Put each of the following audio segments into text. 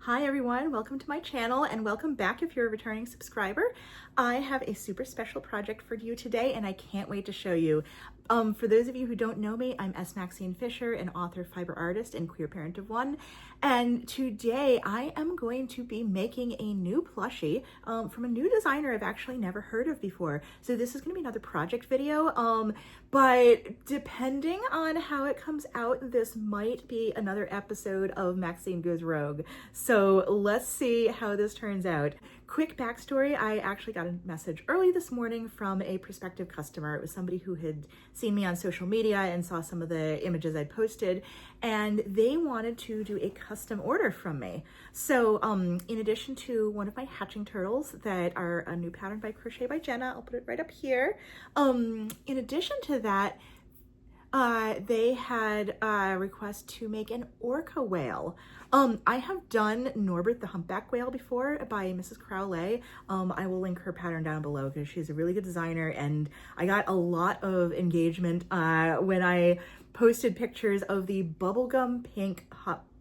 Hi everyone, welcome to my channel and welcome back if you're a returning subscriber. I have a super special project for you today and I can't wait to show you. For those of you who don't know me, I'm Maxine Fisher, an author, fiber artist, and queer parent of one. And today I am going to be making a new plushie from a new designer I've actually never heard of before. So this is going to be another project video, but depending on how it comes out, this might be another episode of Maxine Goes Rogue. So let's see how this turns out. Quick backstory, I actually got a message early this morning from a prospective customer. It was somebody who had seen me on social media and saw some of the images I'd posted, and they wanted to do a custom order from me. So in addition to one of my hatching turtles that are a new pattern by Crochet by Jenna, I'll put it right up here. In addition to that, they had a request to make an orca whale. I have done Norbert the Humpback Whale before by Mrs. Crowley. I will link her pattern down below because she's a really good designer, and I got a lot of engagement when I posted pictures of the bubblegum pink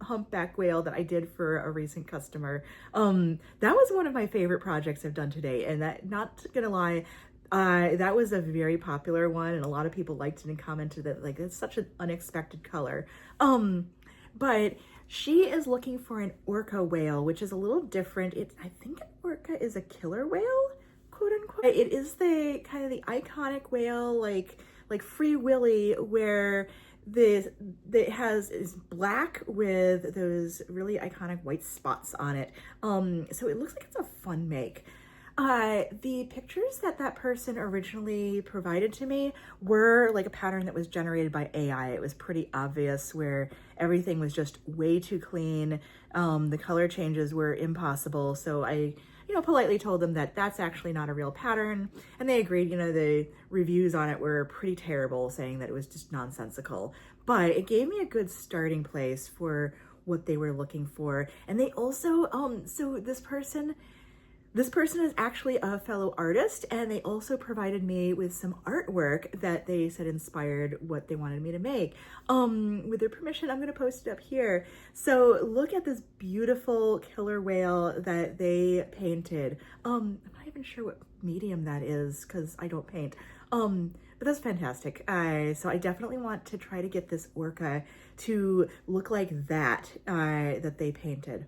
humpback whale that I did for a recent customer. That was one of my favorite projects I've done today, and that, not gonna lie, that was a very popular one and a lot of people liked it and commented that like it's such an unexpected color. But she is looking for an orca whale, which is a little different. I think an orca is a killer whale, quote unquote. It is the kind of the iconic whale like Free Willy, where it is black with those really iconic white spots on it. So it looks like it's a fun make. The pictures that person originally provided to me were like a pattern that was generated by AI. It was pretty obvious where everything was just way too clean. The color changes were impossible. So I, politely told them that that's actually not a real pattern. And they agreed. The reviews on it were pretty terrible, saying that it was just nonsensical. But it gave me a good starting place for what they were looking for. And they also, so this person is actually a fellow artist, and they also provided me with some artwork that they said inspired what they wanted me to make. With their permission, I'm gonna post it up here. So look at this beautiful killer whale that they painted. I'm not even sure what medium that is because I don't paint. But that's fantastic. So I definitely want to try to get this orca to look like that they painted.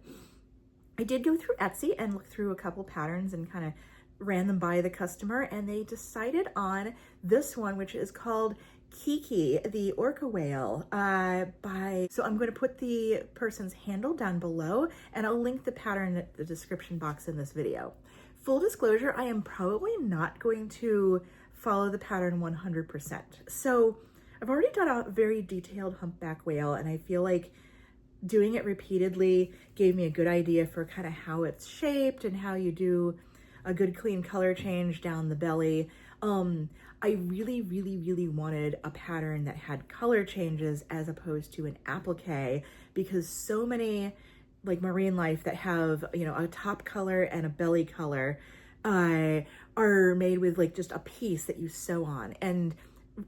I did go through Etsy and look through a couple patterns and kind of ran them by the customer, and they decided on this one, which is called Kiki the Orca Whale so I'm going to put the person's handle down below, and I'll link the pattern in the description box in this video. Full disclosure, I am probably not going to follow the pattern 100%. So I've already done a very detailed humpback whale, and I feel like doing it repeatedly gave me a good idea for kind of how it's shaped and how you do a good clean color change down the belly. I really, really, really wanted a pattern that had color changes as opposed to an applique, because so many like marine life that have, a top color and a belly color are made with like just a piece that you sew on. And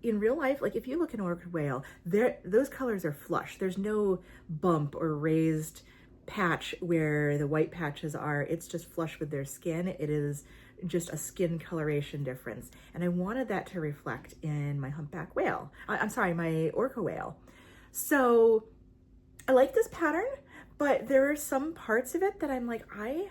in real life, like if you look at an orca whale, those colors are flush. There's no bump or raised patch where the white patches are. It's just flush with their skin. It is just a skin coloration difference. And I wanted that to reflect in my humpback whale. I'm sorry, my orca whale. So I like this pattern, but there are some parts of it that I'm like, I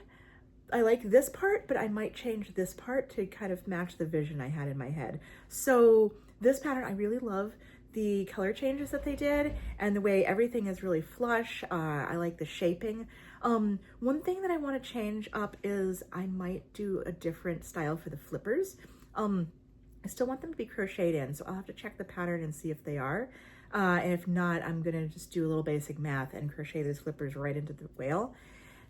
like this part, but I might change this part to kind of match the vision I had in my head. So this pattern, I really love the color changes that they did and the way everything is really flush. I like the shaping. One thing that I want to change up is I might do a different style for the flippers. I still want them to be crocheted in, so I'll have to check the pattern and see if they are. And if not, I'm gonna just do a little basic math and crochet those flippers right into the whale.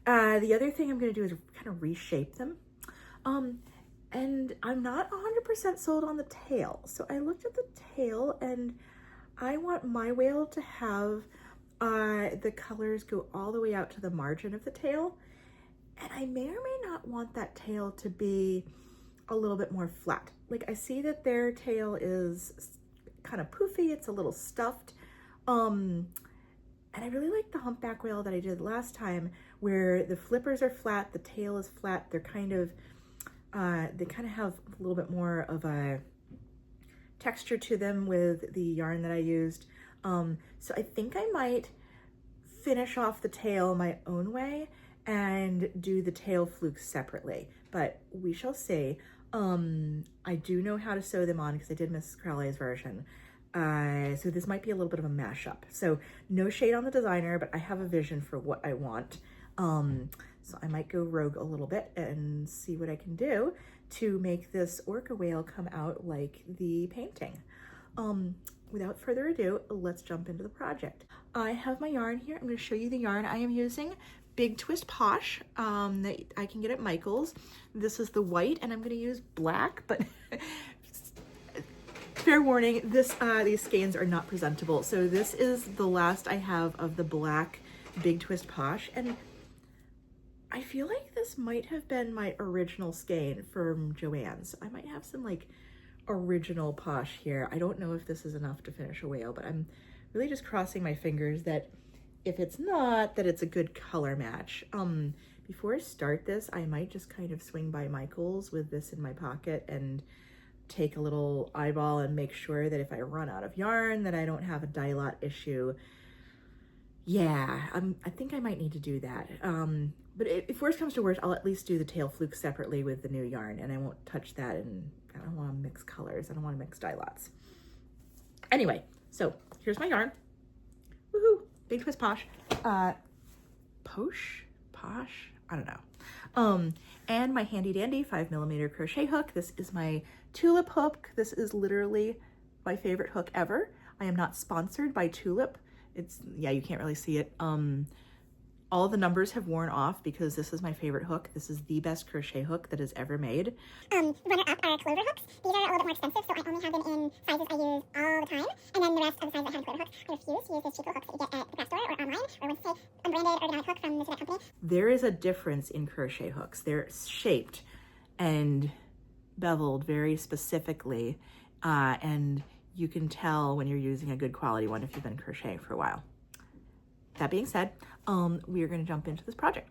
The other thing I'm gonna do is kind of reshape them. And I'm not 100% sold on the tail. So I looked at the tail, and I want my whale to have the colors go all the way out to the margin of the tail. And I may or may not want that tail to be a little bit more flat. Like I see that their tail is kind of poofy. It's a little stuffed. And I really like the humpback whale that I did last time, where the flippers are flat, the tail is flat. They're kind of, they kind of have a little bit more of a texture to them with the yarn that I used. So I think I might finish off the tail my own way and do the tail flukes separately, but we shall see. I do know how to sew them on because I did Mrs. Crowley's version. So this might be a little bit of a mashup. So no shade on the designer, but I have a vision for what I want. So I might go rogue a little bit and see what I can do to make this orca whale come out like the painting. Without further ado, let's jump into the project. I have my yarn here. I'm going to show you the yarn I am using. Big Twist Posh that I can get at Michael's. This is the white, and I'm going to use black, but fair warning, these skeins are not presentable. So this is the last I have of the black Big Twist Posh, and I feel like this might have been my original skein from Joann's. I might have some like original Posh here. I don't know if this is enough to finish a whale, but I'm really just crossing my fingers that if it's not, that it's a good color match. Before I start this, I might just kind of swing by Michael's with this in my pocket and take a little eyeball and make sure that if I run out of yarn that I don't have a dye lot issue. Yeah, I think I might need to do that. But if worst comes to worst, I'll at least do the tail fluke separately with the new yarn, and I won't touch that, and I don't want to mix colors. I don't want to mix dye lots. Anyway, so here's my yarn. Woohoo! Big Twist Posh. Posh? I don't know. And my handy dandy 5mm crochet hook. This is my Tulip hook. This is literally my favorite hook ever. I am not sponsored by Tulip. It's, yeah, you can't really see it. All the numbers have worn off because this is my favorite hook. This is the best crochet hook that is ever made. Runner-up are clover hooks. These are a little bit more expensive, so I only have them in sizes I use all the time. And then the rest of the sizes I have clover hooks, I refuse to use those cheap little hooks that you get at the craft store or online, or once say unbranded ergonomic hook from this or that company. There is a difference in crochet hooks. They're shaped and beveled very specifically, and you can tell when you're using a good quality one if you've been crocheting for a while. That being said, we are going to jump into this project.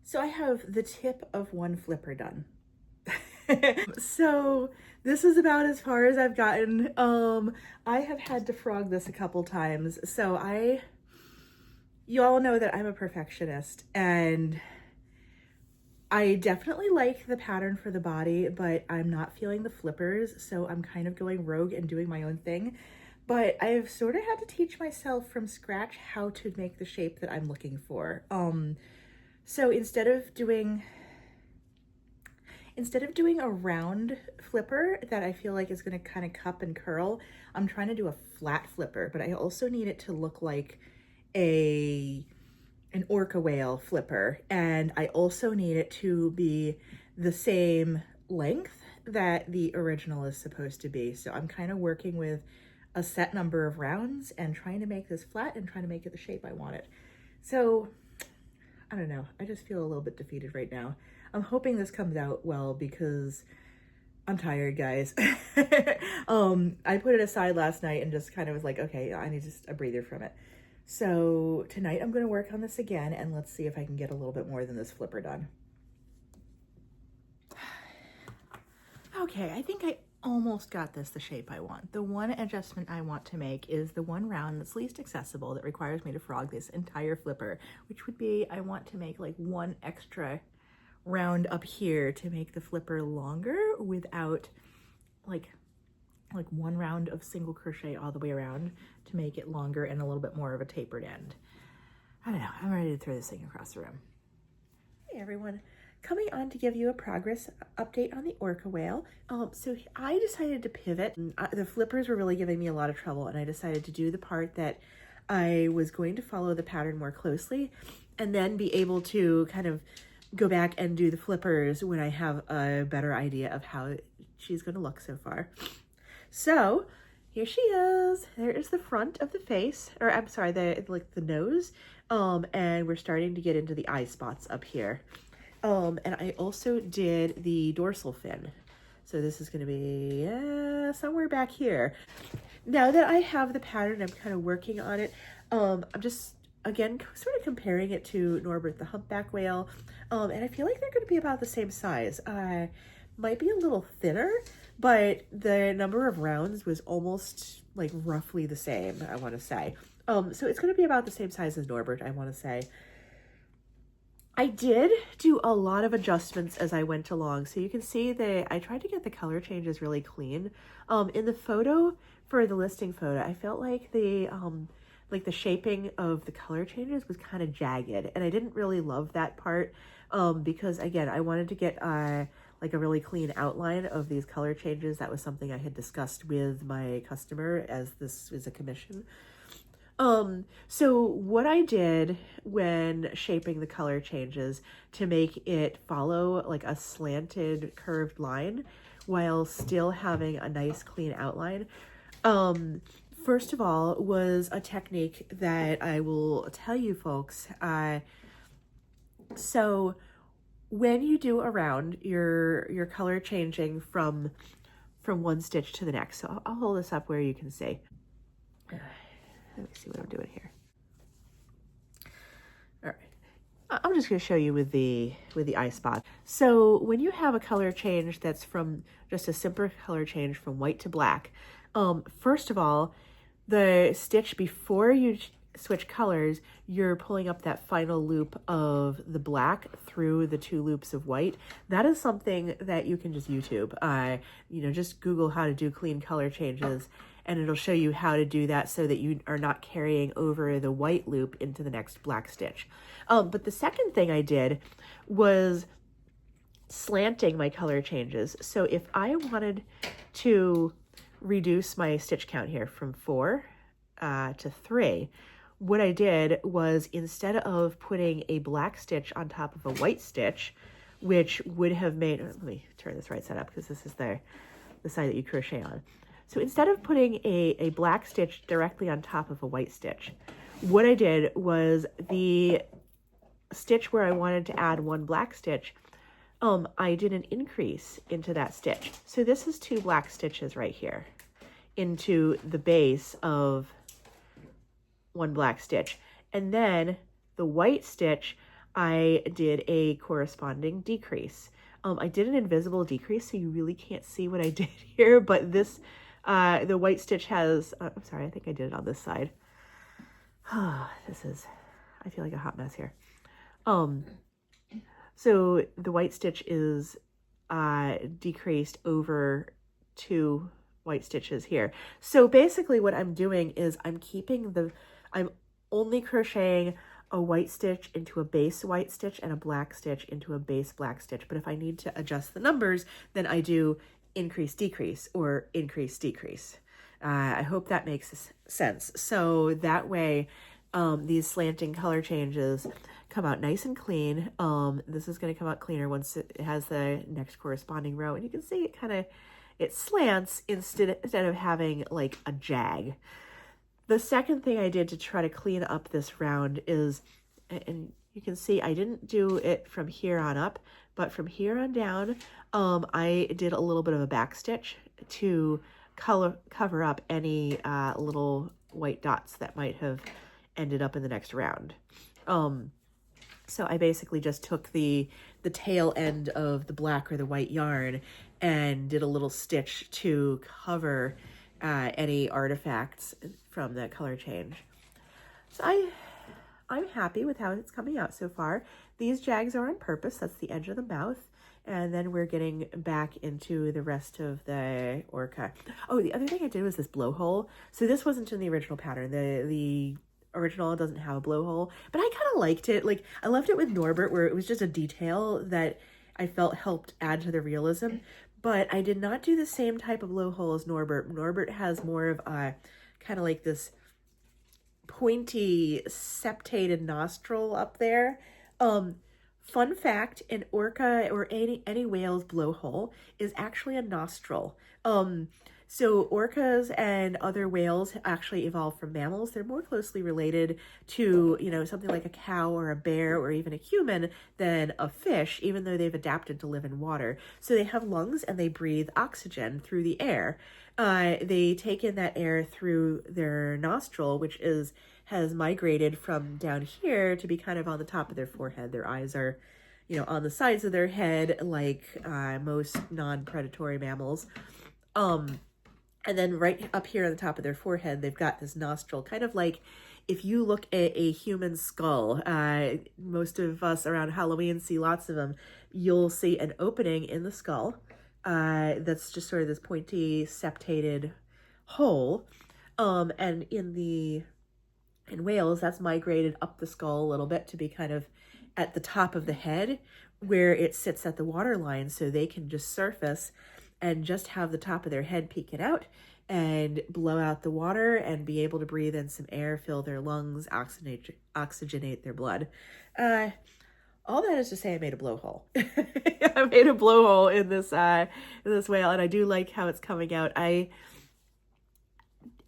So I have the tip of one flipper done. So this is about as far as I've gotten. I have had to frog this a couple times. So you all know that I'm a perfectionist, and I definitely like the pattern for the body, but I'm not feeling the flippers. So I'm kind of going rogue and doing my own thing. But I've sort of had to teach myself from scratch how to make the shape that I'm looking for. So instead of doing a round flipper that I feel like is going to kind of cup and curl, I'm trying to do a flat flipper, but I also need it to look like an orca whale flipper. And I also need it to be the same length that the original is supposed to be. So I'm kind of working with a set number of rounds and trying to make this flat and trying to make it the shape I want it. So I don't know, I just feel a little bit defeated right now. I'm hoping this comes out well because I'm tired, guys. I put it aside last night and just kind of was like, okay, I need just a breather from it. So tonight I'm going to work on this again, and let's see if I can get a little bit more than this flipper done. Okay, I think I almost got this the shape I want. The one adjustment I want to make is the one round that's least accessible that requires me to frog this entire flipper, which would be I want to make like one extra round up here to make the flipper longer without like one round of single crochet all the way around to make it longer and a little bit more of a tapered end. I don't know, I'm ready to throw this thing across the room. Hey everyone. Coming on to give you a progress update on the orca whale. So I decided to pivot. The flippers were really giving me a lot of trouble, and I decided to do the part that I was going to follow the pattern more closely and then be able to kind of go back and do the flippers when I have a better idea of how she's going to look so far. So here she is. There is the front of the face, or I'm sorry, the nose, and we're starting to get into the eye spots up here. And I also did the dorsal fin. So this is going to be somewhere back here. now that I have the pattern, I'm kind of working on it. I'm just, again, sort of comparing it to Norbert the Humpback Whale. And I feel like they're going to be about the same size. Might be a little thinner, but the number of rounds was almost like roughly the same, I want to say. So it's going to be about the same size as Norbert, I want to say. I did do a lot of adjustments as I went along. So you can see that I tried to get the color changes really clean. In the photo, for the listing photo, I felt like the shaping of the color changes was kind of jagged. And I didn't really love that part because, again, I wanted to get like a really clean outline of these color changes. That was something I had discussed with my customer, as this is a commission. So what I did when shaping the color changes to make it follow like a slanted curved line while still having a nice clean outline, first of all, was a technique that I will tell you folks. So when you do a round, your color changing from one stitch to the next. So I'll hold this up where you can see. Let me see what I'm doing here. All right, I'm just going to show you with the eye spot. So when you have a color change that's from just a simple color change from white to black, first of all, the stitch before you switch colors, you're pulling up that final loop of the black through the 2 loops of white. That is something that you can just YouTube. Just Google how to do clean color changes, and it'll show you how to do that so that you are not carrying over the white loop into the next black stitch. But the second thing I did was slanting my color changes. So if I wanted to reduce my stitch count here from 4 to 3, what I did was, instead of putting a black stitch on top of a white stitch, which would have made, let me turn this right side up because this is the side that you crochet on. So instead of putting a black stitch directly on top of a white stitch, what I did was the stitch where I wanted to add 1 black stitch, I did an increase into that stitch. So this is 2 black stitches right here into the base of 1 black stitch. And then the white stitch, I did a corresponding decrease. I did an invisible decrease, so you really can't see what I did here, but this, the white stitch has, I'm sorry, I think I did it on this side. I feel like a hot mess here. So the white stitch is decreased over 2 white stitches here. So basically what I'm doing is I'm only crocheting a white stitch into a base white stitch and a black stitch into a base black stitch. But if I need to adjust the numbers, then I do increase, decrease, or increase, decrease. I hope that makes sense. So that way, these slanting color changes come out nice and clean. This is going to come out cleaner once it has the next corresponding row. And you can see it slants instead of having like a jag. The second thing I did to try to clean up this round is, and you can see I didn't do it from here on up, but from here on down, I did a little bit of a back stitch to cover up any little white dots that might have ended up in the next round. So I basically just took the tail end of the black or the white yarn and did a little stitch to cover any artifacts from that color change. So I'm happy with how it's coming out so far. These jags are on purpose. That's the edge of the mouth. And then we're getting back into the rest of the orca. Oh, the other thing I did was this blowhole. So this wasn't in the original pattern. The original doesn't have a blowhole, but I kind of liked it. Like, I left it with Norbert where it was just a detail that I felt helped add to the realism. But I did not do the same type of blowhole as Norbert. Norbert has more of a kind of like this pointy septated nostril up there. Fun fact, an orca or any whale's blowhole is actually a nostril. So orcas and other whales actually evolved from mammals. They're more closely related to, you know, something like a cow or a bear or even a human than a fish, even though they've adapted to live in water. So they have lungs and they breathe oxygen through the air. They take in that air through their nostril, which has migrated from down here to be kind of on the top of their forehead. Their eyes are, you know, on the sides of their head, like most non-predatory mammals. And then right up here on the top of their forehead, they've got this nostril, kind of like if you look at a human skull, most of us around Halloween see lots of them, you'll see an opening in the skull that's just sort of this pointy septated hole. And in whales, that's migrated up the skull a little bit to be kind of at the top of the head where it sits at the water line, so they can just surface and just have the top of their head peeking out and blow out the water and be able to breathe in some air, fill their lungs, oxygenate their blood. All that is to say, I made a blowhole. I made a blowhole in this whale, and I do like how it's coming out. I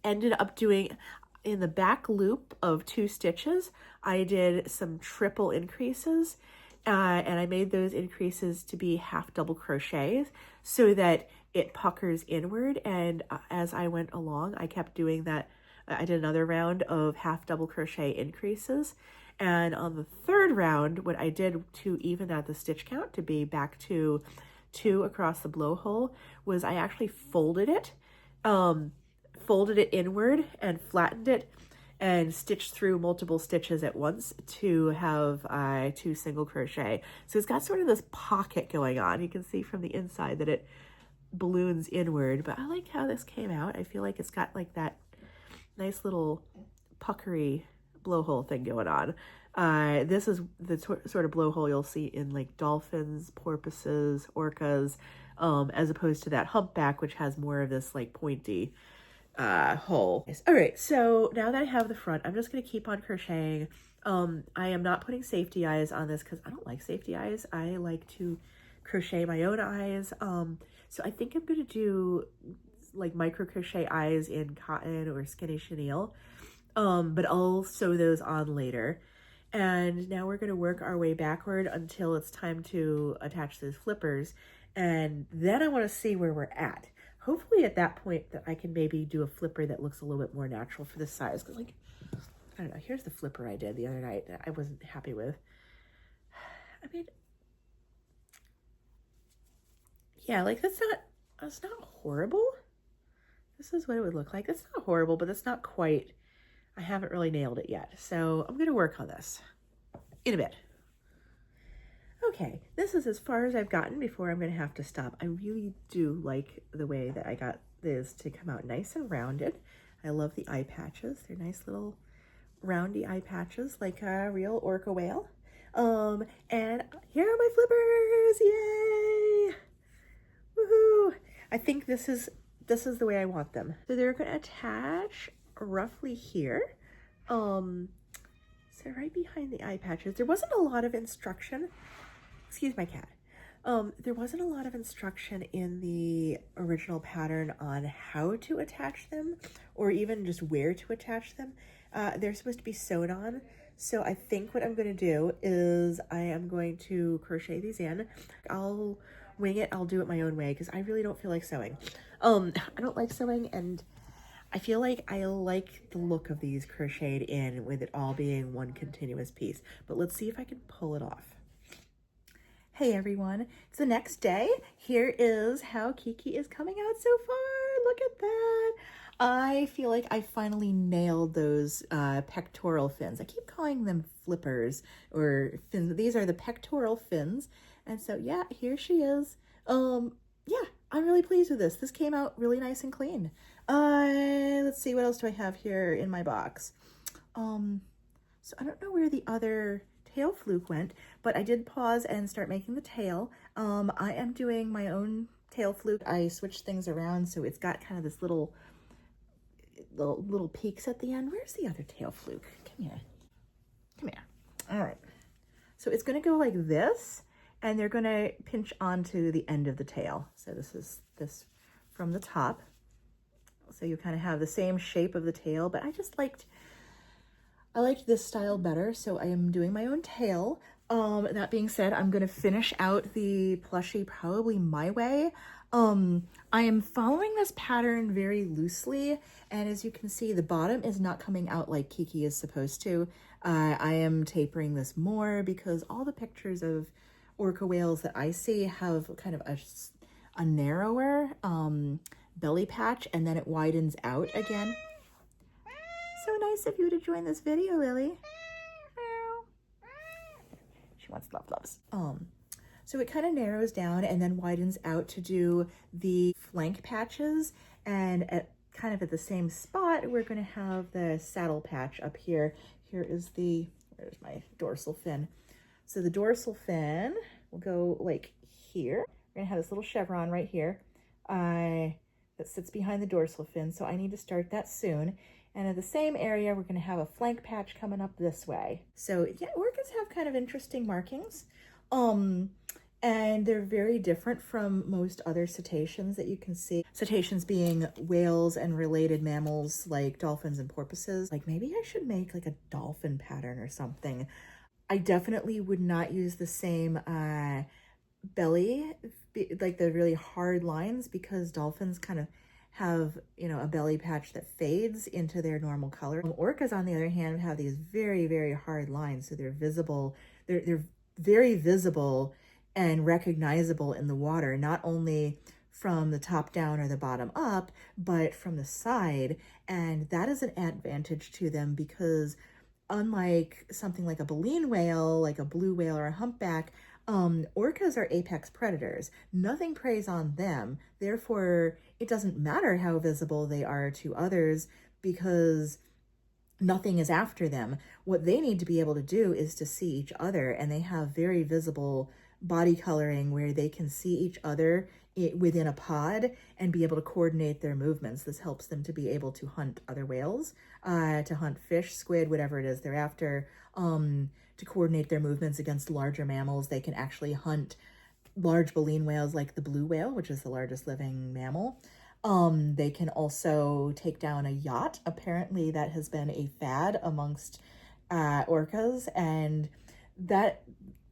ended up doing, in the back loop of 2 stitches, I did some triple increases, and I made those increases to be half double crochets so that it puckers inward. And as I went along, I kept doing that. I did another round of half double crochet increases. And on the 3rd round, what I did to even out the stitch count to be back to 2 across the blowhole was I actually folded it inward and flattened it and stitched through multiple stitches at once to have 2 single crochet. So it's got sort of this pocket going on. You can see from the inside that it balloons inward, but I like how this came out. I feel like it's got like that nice little puckery blowhole thing going on. This is the sort of blowhole you'll see in like dolphins, porpoises, orcas, as opposed to that humpback, which has more of this like pointy hole. All right, so now that I have the front, I'm just going to keep on crocheting. I am not putting safety eyes on this because I don't like safety eyes. I like to crochet my own eyes. So I think I'm going to do like micro crochet eyes in cotton or skinny chenille, but I'll sew those on later. And now we're going to work our way backward until it's time to attach those flippers, and then I want to see where we're at. Hopefully at that point that I can maybe do a flipper that looks a little bit more natural for this size. Cause like, I don't know, here's the flipper I did the other night that I wasn't happy with. I mean, yeah, like that's not horrible. This is what it would look like. It's not horrible, but it's not quite, I haven't really nailed it yet. So I'm going to work on this in a bit. Okay, this is as far as I've gotten before I'm going to have to stop. I really do like the way that I got this to come out nice and rounded. I love the eye patches. They're nice little roundy eye patches like a real orca whale. And here are my flippers. Yay! Woohoo! I think this is the way I want them. So they're going to attach roughly here. So right behind the eye patches. There wasn't a lot of instruction. Excuse my cat. There wasn't a lot of instruction in the original pattern on how to attach them or even just where to attach them. They're supposed to be sewn on. So I think what I'm going to do is I am going to crochet these in. I'll wing it. I'll do it my own way because I really don't feel like sewing. I don't like sewing, and I feel like I like the look of these crocheted in with it all being one continuous piece. But let's see if I can pull it off. Hey everyone, it's the next day. Here is how Kiki is coming out so far. Look at that. I feel like I finally nailed those pectoral fins. I keep calling them flippers or fins. These are the pectoral fins. And so yeah, here she is. Yeah, I'm really pleased with this. This came out really nice and clean. Let's see, what else do I have here in my box? So I don't know where the other tail fluke went, but I did pause and start making the tail. I am doing my own tail fluke. I switched things around so it's got kind of this little peaks at the end. Where's the other tail fluke? Come here. Come here. All right. So it's going to go like this, and they're going to pinch onto the end of the tail. So this is this from the top. So you kind of have the same shape of the tail, but I liked this style better, so I am doing my own tail. That being said, I'm gonna finish out the plushie probably my way. I am following this pattern very loosely, and as you can see, the bottom is not coming out like Kiki is supposed to. I am tapering this more because all the pictures of orca whales that I see have kind of a narrower belly patch, and then it widens out again. So nice of you to join this video, Lily. She wants loves. So it kind of narrows down and then widens out to do the flank patches, and at kind of at the same spot, we're going to have the saddle patch up here. Here is where's my dorsal fin? So the dorsal fin will go like here. We're going to have this little chevron right here that sits behind the dorsal fin, so I need to start that soon. And in the same area, we're going to have a flank patch coming up this way. So yeah, orcas have kind of interesting markings. And they're very different from most other cetaceans that you can see. Cetaceans being whales and related mammals like dolphins and porpoises. Like maybe I should make like a dolphin pattern or something. I definitely would not use the same belly, like the really hard lines, because dolphins kind of have, you know, a belly patch that fades into their normal color. Orcas, on the other hand, have these very, very hard lines, so they're visible. They're very visible and recognizable in the water, not only from the top down or the bottom up, but from the side. And that is an advantage to them because unlike something like a baleen whale, like a blue whale or a humpback, orcas are apex predators. Nothing preys on them. Therefore, it doesn't matter how visible they are to others because nothing is after them. What they need to be able to do is to see each other, and they have very visible body coloring where they can see each other within a pod and be able to coordinate their movements. This helps them to be able to hunt other whales, to hunt fish, squid, whatever it is they're after, to coordinate their movements against larger mammals. They can actually hunt large baleen whales like the blue whale, which is the largest living mammal. They can also take down a yacht. Apparently that has been a fad amongst orcas, and that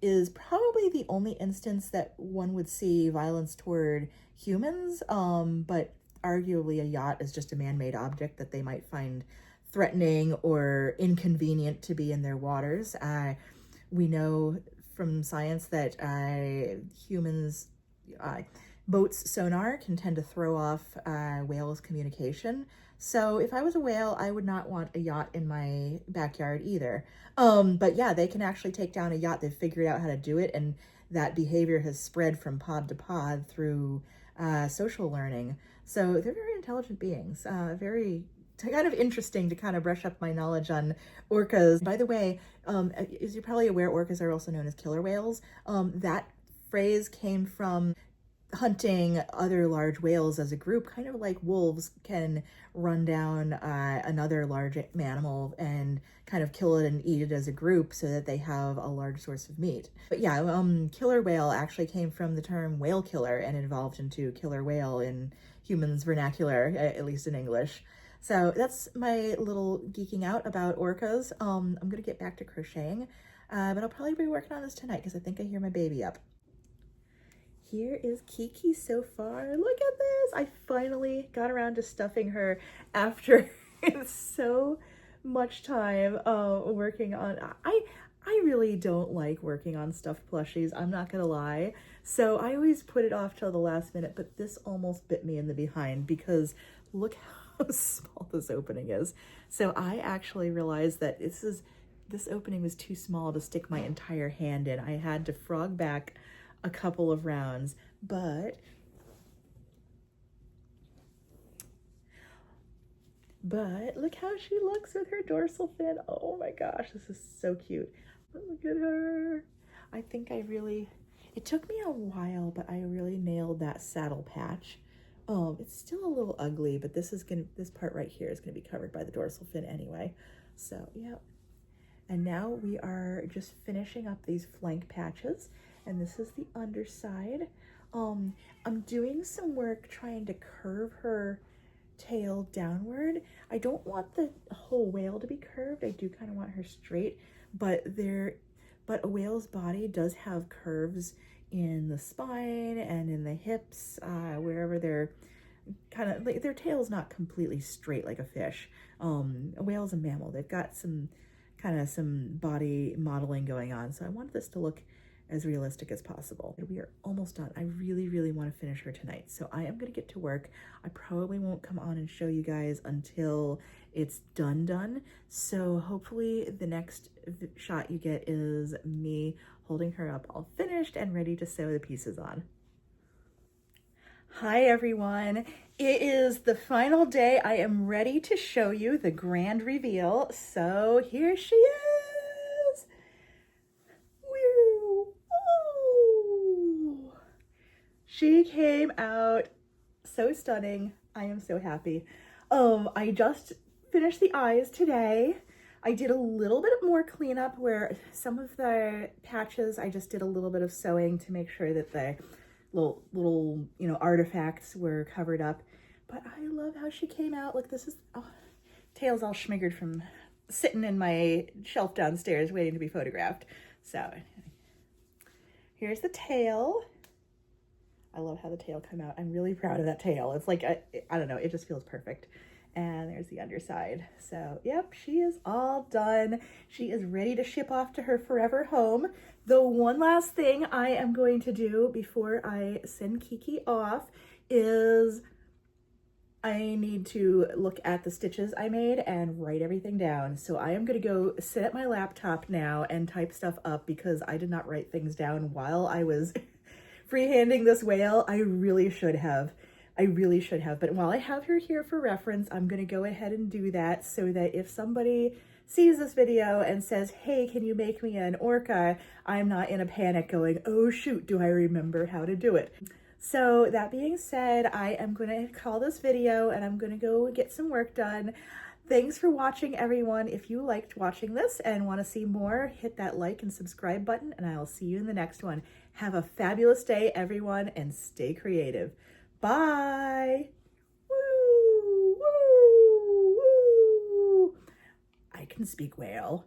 is probably the only instance that one would see violence toward humans, but arguably a yacht is just a man-made object that they might find threatening or inconvenient to be in their waters. We know from science that humans, boats' sonar can tend to throw off whales' communication. So if I was a whale, I would not want a yacht in my backyard either. But yeah, they can actually take down a yacht. They've figured out how to do it, and that behavior has spread from pod to pod through social learning. So they're very intelligent beings, very kind of interesting to kind of brush up my knowledge on orcas. By the way, as you're probably aware, orcas are also known as killer whales. That phrase came from hunting other large whales as a group, kind of like wolves can run down another large mammal and kind of kill it and eat it as a group so that they have a large source of meat. But yeah, killer whale actually came from the term whale killer and evolved into killer whale in humans vernacular, at least in English. So that's my little geeking out about orcas. I'm gonna get back to crocheting, but I'll probably be working on this tonight because I think I hear my baby up. Here is Kiki so far. Look at this. I finally got around to stuffing her after so much time working on. I really don't like working on stuffed plushies, I'm not gonna lie. So I always put it off till the last minute, but this almost bit me in the behind because look how small this opening is. So I actually realized that this opening was too small to stick my entire hand in. I had to frog back a couple of rounds, but look how she looks with her dorsal fin. Oh my gosh, this is so cute. Look at her. I think it took me a while, but I really nailed that saddle patch. It's still a little ugly, but this part right here is gonna be covered by the dorsal fin anyway. So yeah. And now we are just finishing up these flank patches, and this is the underside. I'm doing some work trying to curve her tail downward. I don't want the whole whale to be curved. I do kind of want her straight, but a whale's body does have curves in the spine and in the hips, wherever they're kind of like, their tail's not completely straight like a fish. A whale's a mammal. They've got some body modeling going on. So I want this to look as realistic as possible. We are almost done. I really, really want to finish her tonight. So I am going to get to work. I probably won't come on and show you guys until it's done. So hopefully the next shot you get is me holding her up all finished and ready to sew the pieces on. Hi everyone. It is the final day. I am ready to show you the grand reveal. So here she is. Woo! Oh! She came out so stunning. I am so happy. I just finished the eyes today. I did a little bit more cleanup where some of the patches I just did a little bit of sewing to make sure that the little you know, artifacts were covered up. But I love how she came out. Look, this is, oh, tail's all schmiggered from sitting in my shelf downstairs waiting to be photographed. So here's the tail. I love how the tail came out. I'm really proud of that tail. It's like, I don't know, it just feels perfect. And there's the underside. So yep, she is all done. She is ready to ship off to her forever home. The one last thing I am going to do before I send Kiki off is I need to look at the stitches I made and write everything down. So I am going to go sit at my laptop now and type stuff up because I did not write things down while I was freehanding this whale. I really should have. But while I have her here for reference, I'm going to go ahead and do that so that if somebody sees this video and says, hey, can you make me an orca? I'm not in a panic going, oh shoot, do I remember how to do it? So that being said, I am going to call this video and I'm going to go get some work done. Thanks for watching, everyone. If you liked watching this and want to see more, hit that like and subscribe button, and I'll see you in the next one. Have a fabulous day, everyone, and stay creative. Bye. Woo, woo, woo. I can speak whale.